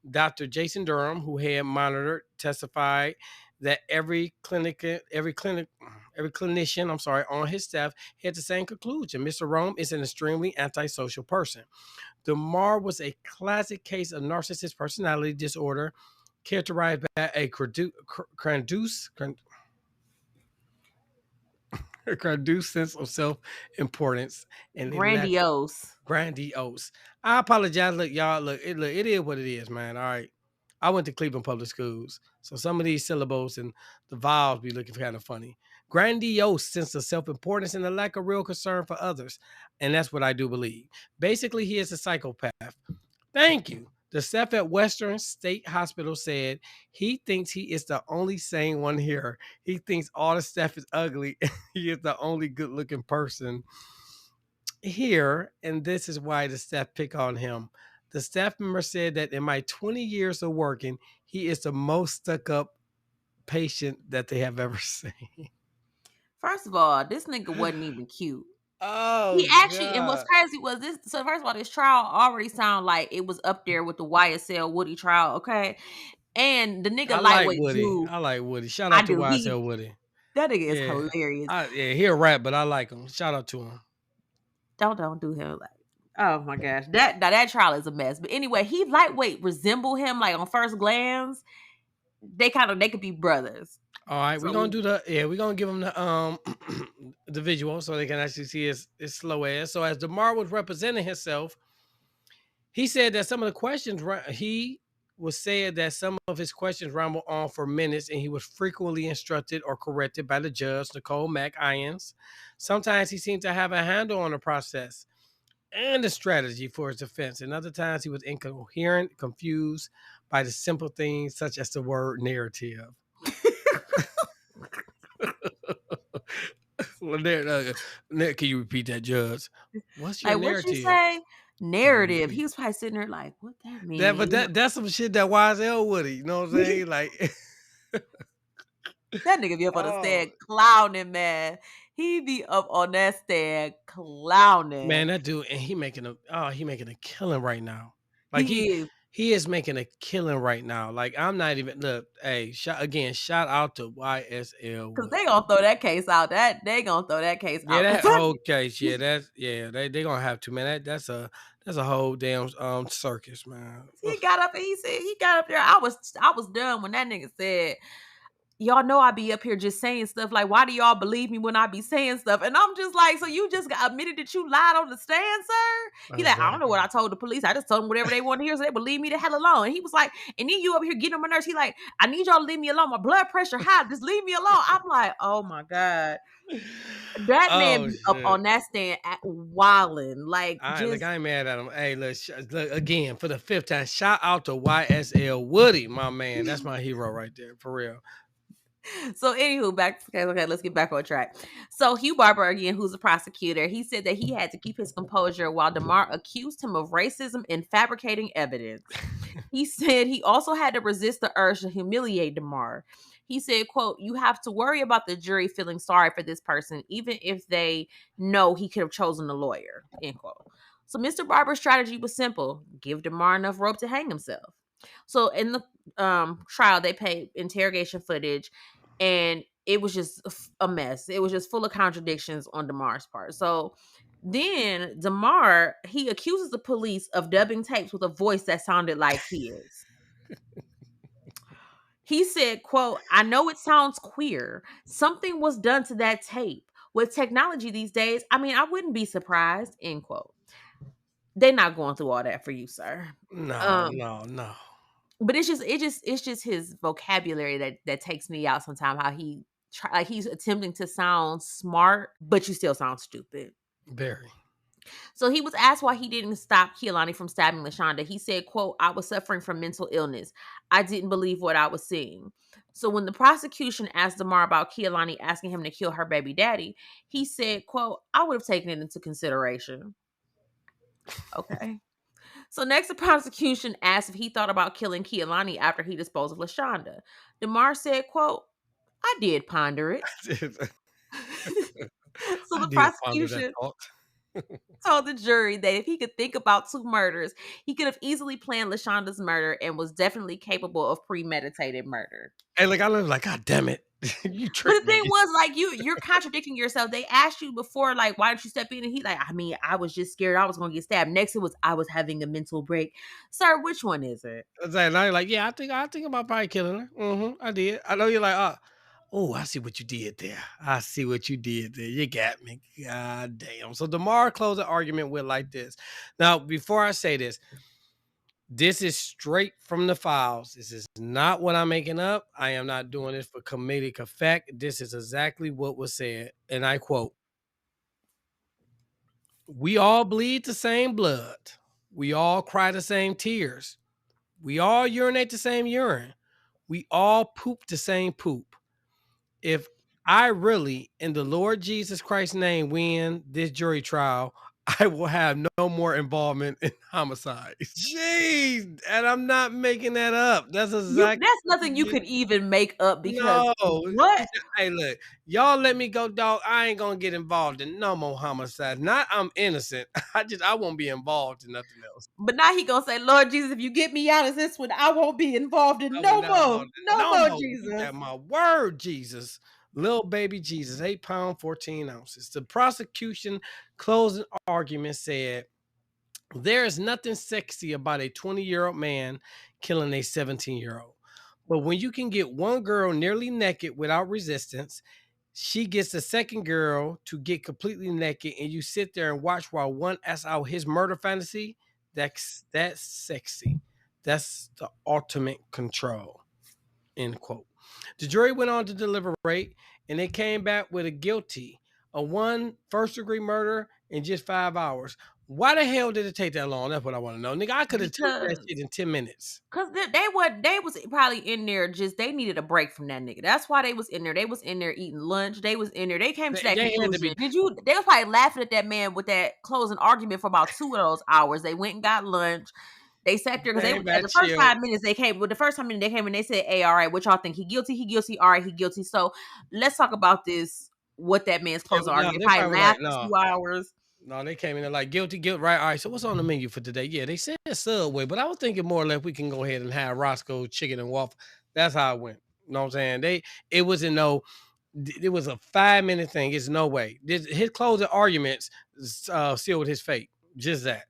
Dr. Jason Durham, who had monitored, testified that every clinician, I'm sorry, on his staff had the same conclusion. Mr. Rome is an extremely antisocial person. DeMar was a classic case of narcissist personality disorder characterized by a reduced sense of self-importance and a lack
Grandiose.
grandiose. I apologize. Look, y'all. It is what it is, man. All right. I went to Cleveland Public Schools, so some of these syllables and the vowels be looking kind of funny. Grandiose sense of self-importance and a lack of real concern for others, and that's what I do believe. Basically, he is a psychopath. Thank you. The staff at Western State Hospital said he thinks he is the only sane one here. He thinks all the staff is ugly. He is the only good looking person here, and this is why the staff pick on him. The staff member said that in my 20 years of working, he is the most stuck up patient that they have ever seen.
First of all, this nigga wasn't even cute. He
Oh
actually, and what's
God.
crazy was this. So first of all, this trial already sounded like it was up there with the YSL Woody trial. Okay, and the nigga
I like
lightweight
Woody.
dude,
I like Woody. Shout
I
out to
do.
YSL Woody.
That nigga is
Yeah.
hilarious.
Yeah, he a rap, but I like him. Shout out to him.
Don't do him like. Oh my gosh, that trial is a mess. But anyway, he lightweight resemble him like on first glance. They could be brothers.
All right, we're gonna
So
do we're gonna give him the the visual so they can actually see his slow ass. So as DeMar was representing himself, he said that some of the questions he was said that some of his questions rambled on for minutes and he was frequently instructed or corrected by the judge, Nicole Mack Irons. Sometimes he seemed to have a handle on the process and the strategy for his defense, and other times he was incoherent, confused by the simple things such as the word narrative. Well, can you repeat that, Judge? What's your
like what you
narrative?
say?
Can you
Narrative. He
repeat
was probably sitting there like, what that
that?
mean?
But that's some shit that YSL Woody. You know what I'm saying? Like,
That nigga be up on the
oh
stand clowning, man. He be up on that stand
man,
clowning.
that dude, and he making a killing right now. Like
He is.
he is making a killing right now. Like I'm not even look. Hey, shout out to YSL
Cause they
Woody.
gonna throw that case out. That they gonna throw that case
Yeah,
out. Cause
that whole case. Yeah, they gonna have to man. That's a whole damn circus, man.
he got up and he said he got up there. I was done when that nigga said, y'all know I be up here just saying stuff like, why do y'all believe me when I be saying stuff? And I'm just like, so you just admitted that you lied on the stand, sir? He like, I don't know what
Exactly.
I told the police. I just told them whatever they want to hear, so they believe me the hell alone. And he was like, and then you up here getting on my nerves. He like, I need y'all to leave me alone. My blood pressure high. Just leave me alone. I'm like, oh my god, that man
Oh
be up
shit.
on that stand at wilding, like
All right, look,
just.
I ain't mad at him. Hey, look again for the fifth time. Shout out to YSL Woody, my man. That's my hero right there, for real.
So anywho, okay, let's get back on track. So Hugh Barber again, who's a prosecutor, he said that he had to keep his composure while DeMar accused him of racism and fabricating evidence. He said he also had to resist the urge to humiliate DeMar. He said, quote, you have to worry about the jury feeling sorry for this person, even if they know he could have chosen a lawyer, end quote. So Mr. Barber's strategy was simple: give DeMar enough rope to hang himself. So in the trial, they played interrogation footage, and it was just a mess. It was just full of contradictions on DeMar's part. So then DeMar, he accuses the police of dubbing tapes with a voice that sounded like his. He said, quote, I know it sounds queer. Something was done to that tape. With technology these days, I mean, I wouldn't be surprised, end quote. They're not going through all that for you, sir.
No,
Um,
no, no.
but it's just his vocabulary that takes me out sometimes. How he like he's attempting to sound smart, but you still sound stupid.
Very.
So he was asked why he didn't stop Kialani from stabbing LaShonda. He said, quote, I was suffering from mental illness. I didn't believe what I was seeing. So when the prosecution asked Demar about Kialani asking him to kill her baby daddy, he said, quote, I would have taken it into consideration. Okay. So next, the prosecution asked if he thought about killing Kialani after he disposed of LaShonda. Demar said, quote, I did ponder it. So
I
the
did ponder that
prosecution
thought.
told the jury that if he could think about two murders, he could have easily planned LaShonda's murder and was definitely capable of premeditated murder.
Hey, look, I live like, God damn it. You
But the
tricked
thing
me.
was, like, you're contradicting yourself. They asked you before, like, why didn't you step in? And he like, I mean, I was just scared I was gonna get stabbed. Next, it was I was having a mental break. Sir, which one is it?
Now you're like, yeah, I think about probably killing her. I did. I know you're like, oh, I see what you did there. I see what you did there. You got me. God damn. So DeMar closed the argument with like this. Now, before I say this is straight from the files. This is not what I'm making up. I am not doing this for comedic effect. This is exactly what was said. And I quote, we all bleed the same blood. We all cry the same tears. We all urinate the same urine. We all poop the same poop. If I really, in the Lord Jesus Christ's name, win this jury trial, I will have no more involvement in homicide. Jeez, and I'm not making that up. That's
You
exactly
that's nothing you could even make up because
no. He
what?
said, "Hey, look, y'all let me go, dog. I ain't gonna get involved in no more homicides. Not I'm innocent. I won't be involved in nothing else.
But now he gonna say, Lord Jesus, if you get me out of this one, I won't be involved in
I will
no
not
more.
involved in
No
no
more,
more. You
Jesus.
got my word, Jesus. Little baby Jesus, 8 pounds, 14 ounces. The prosecution closing argument said there is nothing sexy about a 20-year-old man killing a 17-year-old. But when you can get one girl nearly naked without resistance, she gets the second girl to get completely naked, and you sit there and watch while one acts out his murder fantasy. That's sexy. That's the ultimate control. End quote. The jury went on to deliberate, and they came back with a guilty of one first degree murder in just 5 hours. Why the hell did it take that long? That's what I want to know. Nigga, I could have told you that
Because
shit in 10 minutes.
Cause they was probably in there just they needed a break from that nigga. That's why they was in there. They was in there eating lunch. They was in there. They came to that
They had to
conclusion.
be
Did you? They was probably laughing at that man with that closing argument for about 2 of those hours. They went and got lunch. They sat there because they
came
at
back
the first
chill.
5 minutes they came. With the first time they came and they said, "Hey, all right, what y'all think? He guilty? He guilty? All right, he guilty." So let's talk about this. What that man's
Yeah,
closing
but no,
argument?
they
Probably
probably like,
laughed for
no.
2 hours.
No, they came in there like guilty, guilt. Right. All right. So what's on the menu for today? Yeah, they said Subway, but I was thinking more or less we can go ahead and have Roscoe chicken and waffle. That's how it went. You know what I'm saying? It wasn't no, it was a 5 minute thing. It's no way. His closing arguments sealed his fate. Just that.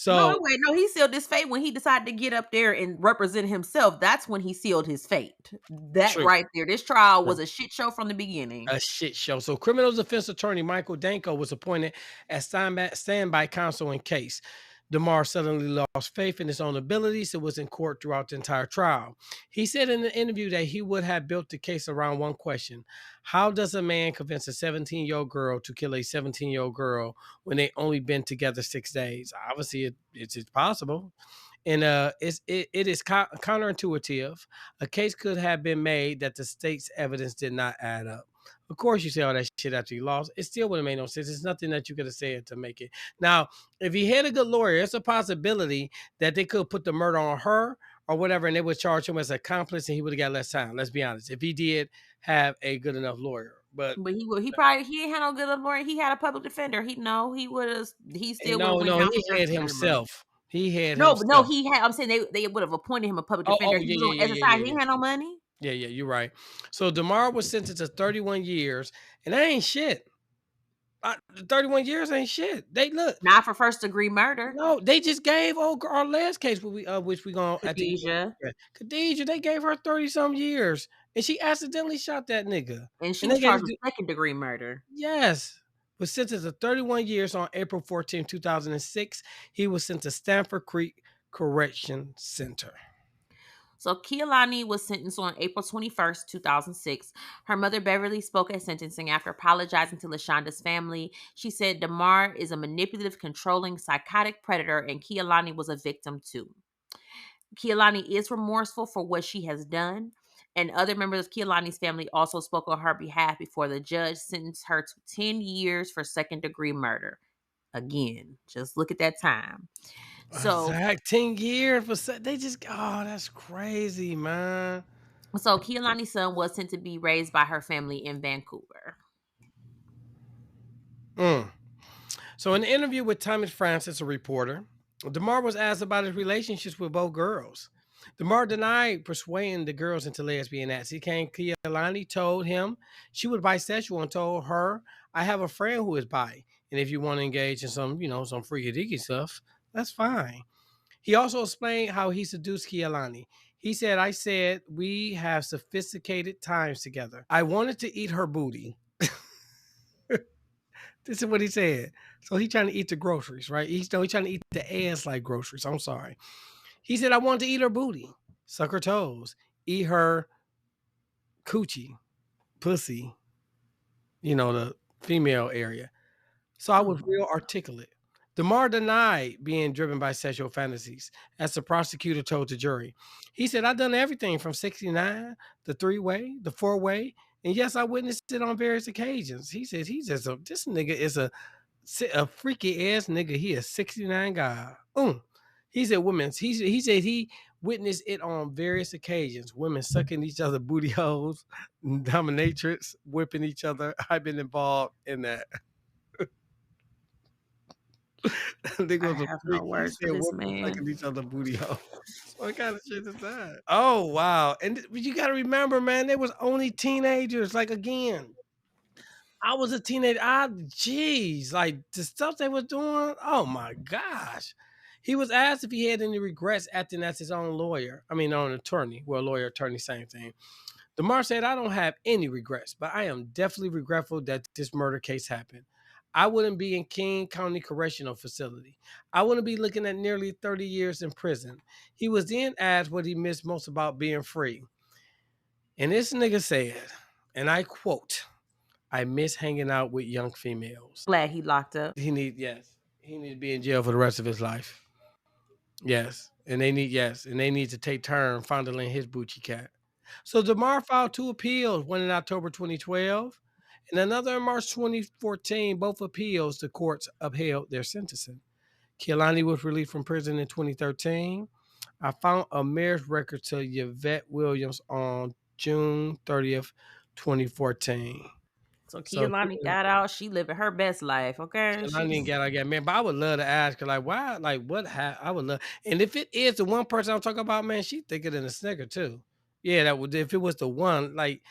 No,
So
wait, no, he sealed his fate when he decided to get up there and represent himself. That's when he sealed his fate. That
true.
right there. This trial was a shit show from the beginning.
A shit show. So, criminal defense attorney Michael Danko was appointed as standby counsel in case. Demar suddenly lost faith in his own abilities and was in court throughout the entire trial. He said in the interview that he would have built the case around one question: how does a man convince a 17-year-old girl to kill a 17-year-old girl when they only been together 6 days? Obviously, it's possible. And it is counterintuitive. A case could have been made that the state's evidence did not add up. Of course, you say all that shit after you lost. It still would have made no sense. It's nothing that you could have said to make it. Now, if he had a good lawyer, it's a possibility that they could put the murder on her or whatever, and they would charge him as an accomplice, and he would have got less time. Let's be honest. If he did have a good enough lawyer, but
But he probably he ain't had no good lawyer. He had a public defender. He would have he still would have
no,
went
no,
down for
he had
justice anyway.
himself. He had
No, but no,
himself.
he had I'm saying they would have appointed him a public
Oh,
defender. He
yeah,
was
yeah,
on
yeah,
as a
yeah,
side,
yeah,
he
yeah.
ain't had no money.
Yeah, yeah, you're right. So Demar was sentenced to 31 years, and that ain't shit. 31 years ain't shit. They look,
Not for first degree murder.
no, they just gave our last case, which we gonna at the
Khadijah.
Khadijah. They gave her 30 some years, and she accidentally shot that nigga,
And she
and they
was
gave
charged
it
with second degree murder.
yes. Was sentenced to 31 years on April 14, 2006. He was sent to Stanford Creek Correction Center.
So Kialani was sentenced on April 21st, 2006. Her mother Beverly spoke at sentencing after apologizing to LaShonda's family. She said Demar is a manipulative, controlling, psychotic predator, and Kialani was a victim too. Kialani is remorseful for what she has done, and other members of Kialani's family also spoke on her behalf before the judge sentenced her to 10 years for second degree murder. Again, just look at that time. So
Exact 10 years for they just that's crazy, man.
so Kialani's son was sent to be raised by her family in Vancouver.
Mm. So, in an interview with Thomas Francis, a reporter, DeMar was asked about his relationships with both girls. DeMar denied persuading the girls into lesbian acts. He came, Kialani told him she was bisexual and told her, I have a friend who is bi. And if you want to engage in some, some freaky deaky stuff, that's fine. He also explained how he seduced Kialani. He said, I said, we have sophisticated times together. I wanted to eat her booty. This is what he said. So he trying to eat the groceries, right? He's trying to eat the ass like groceries. I'm sorry. He said, I wanted to eat her booty, suck her toes, eat her coochie, pussy, the female area. So I was
Oh,
real articulate. DeMar denied being driven by sexual fantasies, as the prosecutor told the jury. He said, I've done everything from 69, the three-way, the four-way, and yes, I witnessed it on various occasions. He says he's just this nigga is a freaky ass nigga. He is 69 guy. He said he said he witnessed it on various occasions. Women sucking each other booty holes, dominatrix, whipping each other. I've been involved in that. Nigga
I
was a
have
freak.
no
He
words for
said
this
women
man.
sucking each other booty holes. What kind of shit is that? Oh wow! And but you got to remember, man, they was only teenagers. Like again, I was a teenager. Jeez, like the stuff they was doing. Oh my gosh. He was asked if he had any regrets acting as his own lawyer. I mean, own attorney. Well, lawyer, attorney, same thing. DeMar said, I don't have any regrets, but I am definitely regretful that this murder case happened. I wouldn't be in King County Correctional Facility. I wouldn't be looking at nearly 30 years in prison. He was then asked what he missed most about being free. And this nigga said, and I quote, I miss hanging out with young females.
Glad he locked up.
He need to be in jail for the rest of his life. Yes. And they need to take turn fondling his Bucci cat. So DeMar filed two appeals, one in October 2012 and another in March 2014. Both appeals, the courts upheld their sentencing. Kialani was released from prison in 2013. I found a marriage record to Yvette Williams on June 30th, 2014.
So
So
Kialani got out. She living her best life. Okay,
I didn't get I got man, but I would love to ask her, like, why, like, I would love, and if it is the one person I'm talking about, man, she thicker than a snicker too. Yeah, that would if it was the one, like,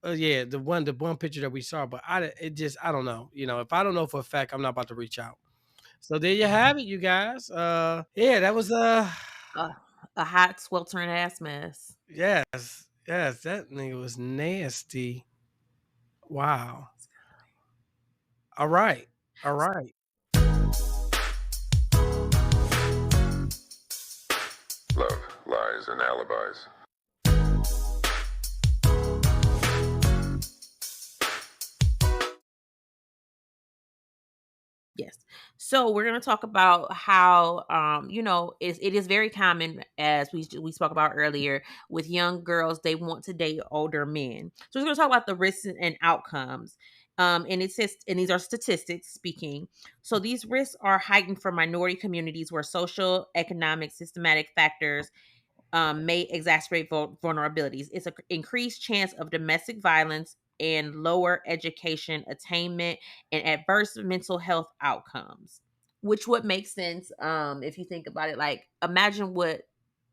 yeah, the one picture that we saw, but I don't know, if I don't know for a fact, I'm not about to reach out. So there you have it, you guys. Yeah, that was
uh, a hot sweltering ass mess.
yes, that nigga was nasty. Wow. All right, all right.
Love, lies, and alibis.
Yes. So we're going to talk about how, it is very common, as we spoke about earlier, with young girls, they want to date older men. So we're going to talk about the risks and outcomes. And it says, and these are statistics speaking. So these risks are heightened for minority communities where social, economic, systematic factors may exacerbate vulnerabilities. It's an increased chance of domestic violence and lower education attainment and adverse mental health outcomes, which would make sense if you think about it. Like, imagine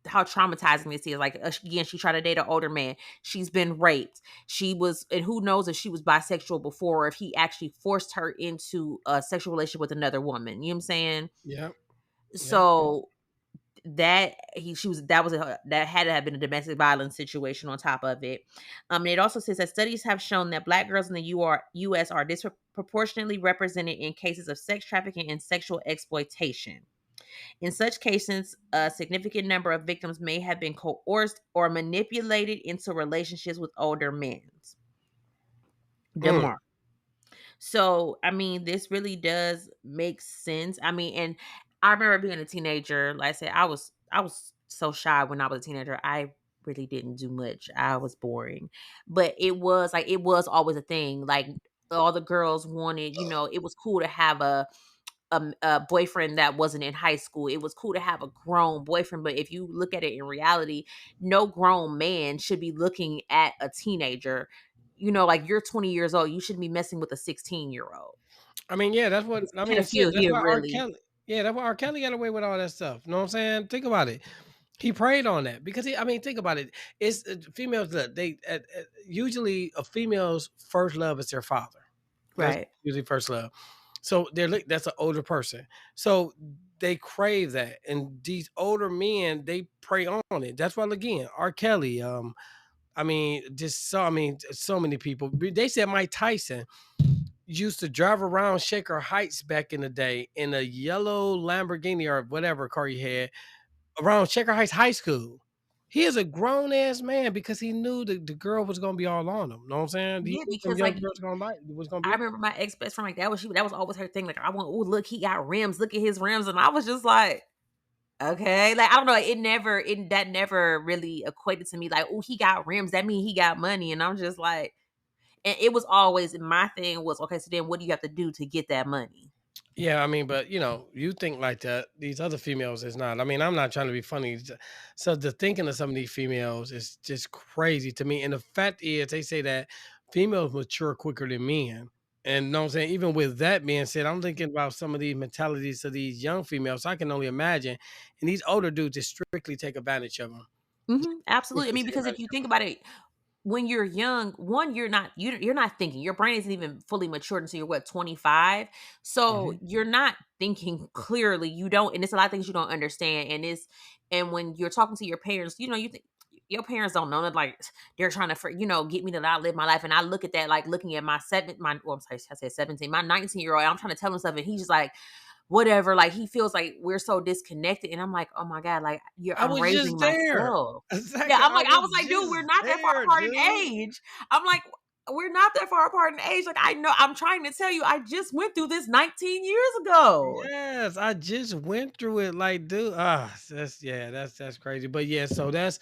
how traumatizing this is. Like, again, she tried to date an older man. She's been raped. And who knows if she was bisexual before, or if he actually forced her into a sexual relationship with another woman. You know what I'm saying?
Yep, yep.
So that had to have been a domestic violence situation on top of it. And it also says that studies have shown that Black girls in the U.S. are disproportionately represented in cases of sex trafficking and sexual exploitation. In such cases, a significant number of victims may have been coerced or manipulated into relationships with older men.
Mm.
Demar. So, I mean, this really does make sense. I mean, and I remember being a teenager. Like I said, I was so shy when I was a teenager. I really didn't do much. I was boring. But it was always a thing. Like, all the girls wanted, it was cool to have a boyfriend that wasn't in high school. It was cool to have a grown boyfriend, but if you look at it in reality, no grown man should be looking at a teenager. Like, you're 20 years old, you shouldn't be messing with a 16-year-old.
I mean, yeah, that's what
It's
I mean. Shit, that's
pedophilia,
why R.
really.
Kelly. Yeah, that's why R. Kelly got away with all that stuff. You know what I'm saying? Think about it. He preyed on that because I mean, think about it. It's females that usually a female's first love is their father. That's
Right.
usually first love. So that's an older person. So they crave that, and these older men they prey on it. That's why again, R. Kelly. I mean, so many people. They said Mike Tyson used to drive around Shaker Heights back in the day in a yellow Lamborghini or whatever car he had around Shaker Heights High School. He is a grown ass man because he knew the girl was gonna be all on him. Know what I'm saying? He
Yeah,
knew them
because
young
like
girls gonna like was gonna be
I remember my ex best friend, like that was always her thing. Like I want, oh look, he got rims. Look at his rims, and I was just like, okay, like I don't know. That never really equated to me. Like, oh, he got rims. That means he got money, and I'm just like, and it was always my thing was okay. So then, what do you have to do to get that money?
yeah, I mean, but you know, you think like that. These other females is not. I mean, I'm not trying to be funny. So the thinking of some of these females is just crazy to me. And the fact is, they say that females mature quicker than men. And know what I'm saying? Even with that being said, I'm thinking about some of these mentalities of these young females. I can only imagine. And these older dudes just strictly take advantage of them.
Absolutely. I
Strictly
mean,
take
because if
advantage
you
of
think
'em.
about it, when you're young, one, you're not thinking. Your brain isn't even fully matured until you're what, 25. So
Mhm.
you're not thinking clearly. You don't, and it's a lot of things you don't understand. And when you're talking to your parents, you think your parents don't know that like they're trying to get me to not live my life. And I look at that like looking at I'm sorry, I said 17, my 19-year-old. I'm trying to tell him stuff, and he's just like whatever. Like he feels like we're so disconnected, and I'm like, oh my god, like
I
I'm
was
raising
just there.
myself. Yeah,
Exactly.
I'm
I
like, I
was
was like, dude, we're
just
not that far
there,
apart in
dude.
age. I'm like, we're not that far apart in age. Like, I know, I'm trying to tell you, I just went through this 19 years ago.
Yes, I just went through it. Like, dude, that's yeah, that's crazy. But yeah, so that's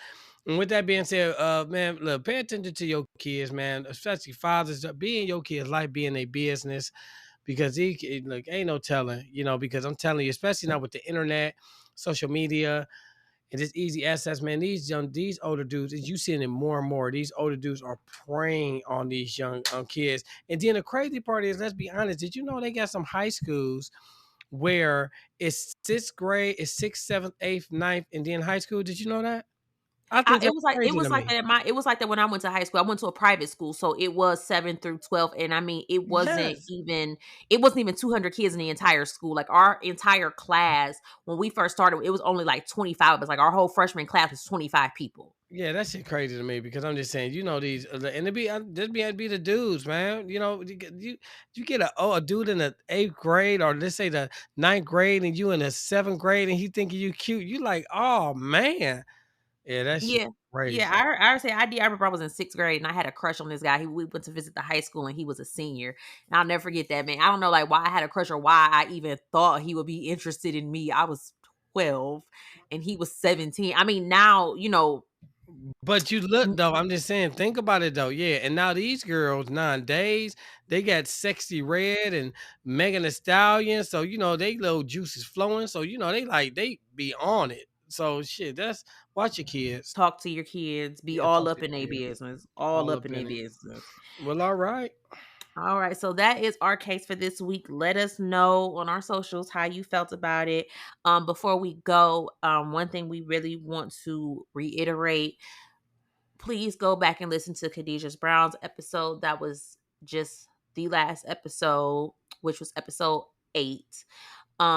and with that being said, man, look, pay attention to your kids, man, especially fathers. Being your kids like being a business because look, ain't no telling, because I'm telling you, especially now with the internet, social media, and just easy access, man. These older dudes, and you seeing it more and more. These older dudes are preying on these young kids. And then the crazy part is, let's be honest, did you know they got some high schools where it's sixth grade, it's sixth, seventh, eighth, ninth, and then high school? Did you know that? I think that's
It
crazy to
was like
me.
that it was like that when I went to high school. I went to a private school, so it was 7 through 12, and I mean,
Yes.
it wasn't even 200 kids in the entire school. Like our entire class when we first started, it was only like 25 of us. Like our whole freshman class was 25 people.
Yeah, that shit crazy to me because I'm just saying, these, and it'd be the dudes, man. You get a dude in the eighth grade, or let's say the ninth grade, and you in the seventh grade, and he thinking you cute. You like, oh man, yeah, that shit
Yeah. Yeah,
crazy.
I say I did. I remember I was in 6th grade and I had a crush on this guy. We went to visit the high school and he was a senior. And I'll never forget that, man. I don't know like why I had a crush or why I even thought he would be interested in me. I was 12 and he was 17. I mean, now,
But you look
n-
though, I'm just saying, think about it though, yeah. And now these girls nowadays, they got sexy red and Megan Thee Stallion, so they little juices flowing, so they be on it. So shit, that's watch your kids.
talk to your kids, be
Yeah,
all
talk to
up in their
your kids.
business, all
All
up
up
in their
in it.
business.
Well, all right.
All right, so that is our case for this week. Let us know on our socials how you felt about it. Before we go, one thing we really want to reiterate, please go back and listen to Khadijah's Brown's episode. That was just the last episode, which was episode 8.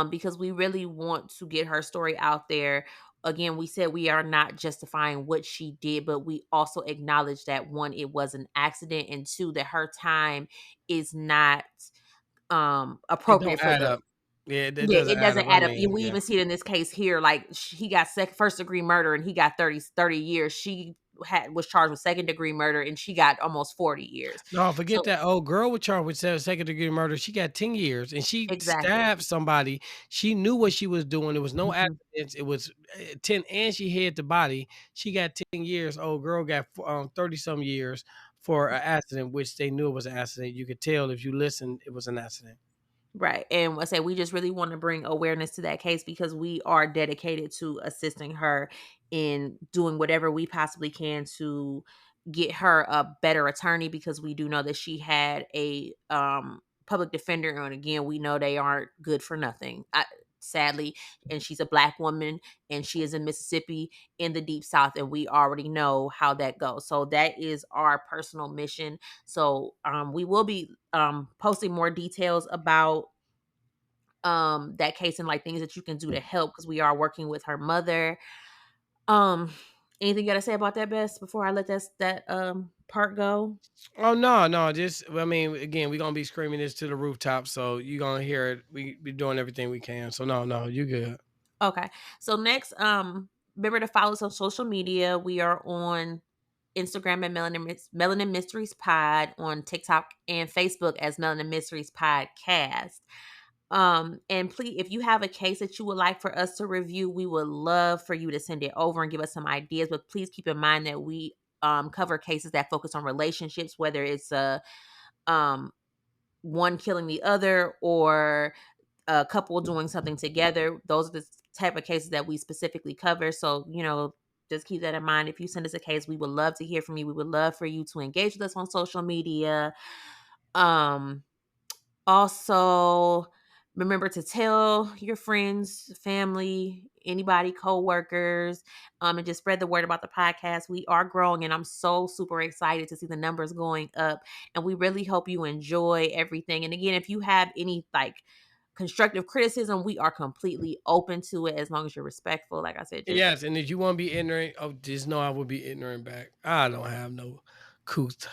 Because we really want to get her story out there. Again, we said we are not justifying what she did, but we also acknowledge that one, it was an accident, and two, that her time is not
It
appropriate
don't
for
add
the
up. Yeah, it
yeah,
doesn't
it
add
doesn't
up. I
add up.
mean,
We
yeah.
even see it in this case here. Like he got first degree murder, and he got 30 years. She was charged with second degree murder, and she got almost 40 years.
No, forget
So
that old girl with charged with second degree murder. She got 10 years and she
exactly.
stabbed somebody. She knew what she was doing. There was no
Mhm.
accidents. It was 10, and she hid the body. She got 10 years. Old girl got 30 some years for an accident, which they knew it was an accident. You could tell if you listened, it was an accident.
Right. And I say we just really want to bring awareness to that case because we are dedicated to assisting her in doing whatever we possibly can to get her a better attorney because we do know that she had a public defender, and again, we know they aren't good for nothing. Sadly, and she's a black woman and she is in Mississippi in the deep south, and we already know how that goes. So that is our personal mission. So we will be posting more details about that case and like things that you can do to help because we are working with her mother. um Anything you gotta say about that, Bess, before I let that part go?
Oh no, no, just I mean, again, we're gonna be screaming this to the rooftop, so you're gonna hear it. We be doing everything we can. So no, no, you good.
Okay. So next, Remember to follow us on social media. We are on Instagram at Melanin Mysteries Pod, on TikTok and Facebook as Melanin Mysteries Podcast. And please, if you have a case that you would like for us to review, we would love for you to send it over and give us some ideas. But please keep in mind that we cover cases that focus on relationships, whether it's um one killing the other or a couple doing something together. Those are the type of cases that we specifically cover. So, just keep that in mind. If you send us a case, we would love to hear from you. We would love for you to engage with us on social media. Um, Also, remember to tell your friends, family, anybody, coworkers, and just spread the word about the podcast. We are growing, and I'm so super excited to see the numbers going up. And we really hope you enjoy everything. And again, if you have any like constructive criticism, we are completely open to it as long as you're respectful. Like I said, just
Yes, and if you wanna be ignorant, oh, just know I will be ignorant back. I don't have no couth.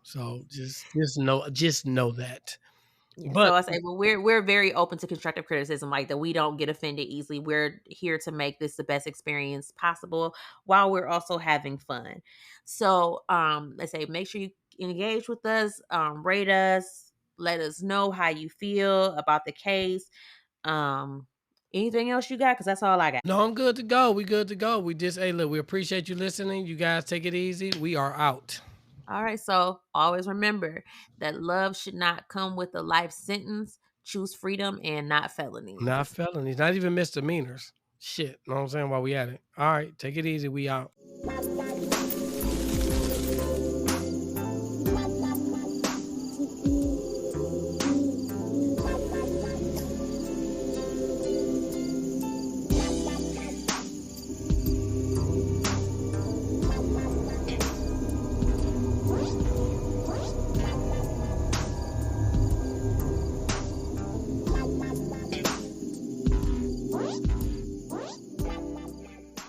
So just know that.
yeah.
But
So I say, well, we're very open to constructive criticism, like that. We don't get offended easily. We're here to make this the best experience possible while we're also having fun. So, let's say, make sure you engage with us, rate us, let us know how you feel about the case. Um, Anything else you got? Because that's all I got.
no, I'm good to go. We good to go. We just hey, look, we appreciate you listening. You guys take it easy. We are out.
All right. So always remember that love should not come with a life sentence. Choose freedom and not
Not
felonies.
felonies, not even misdemeanors. Shit. Know what I'm saying? While we at it. All right, take it easy. We out.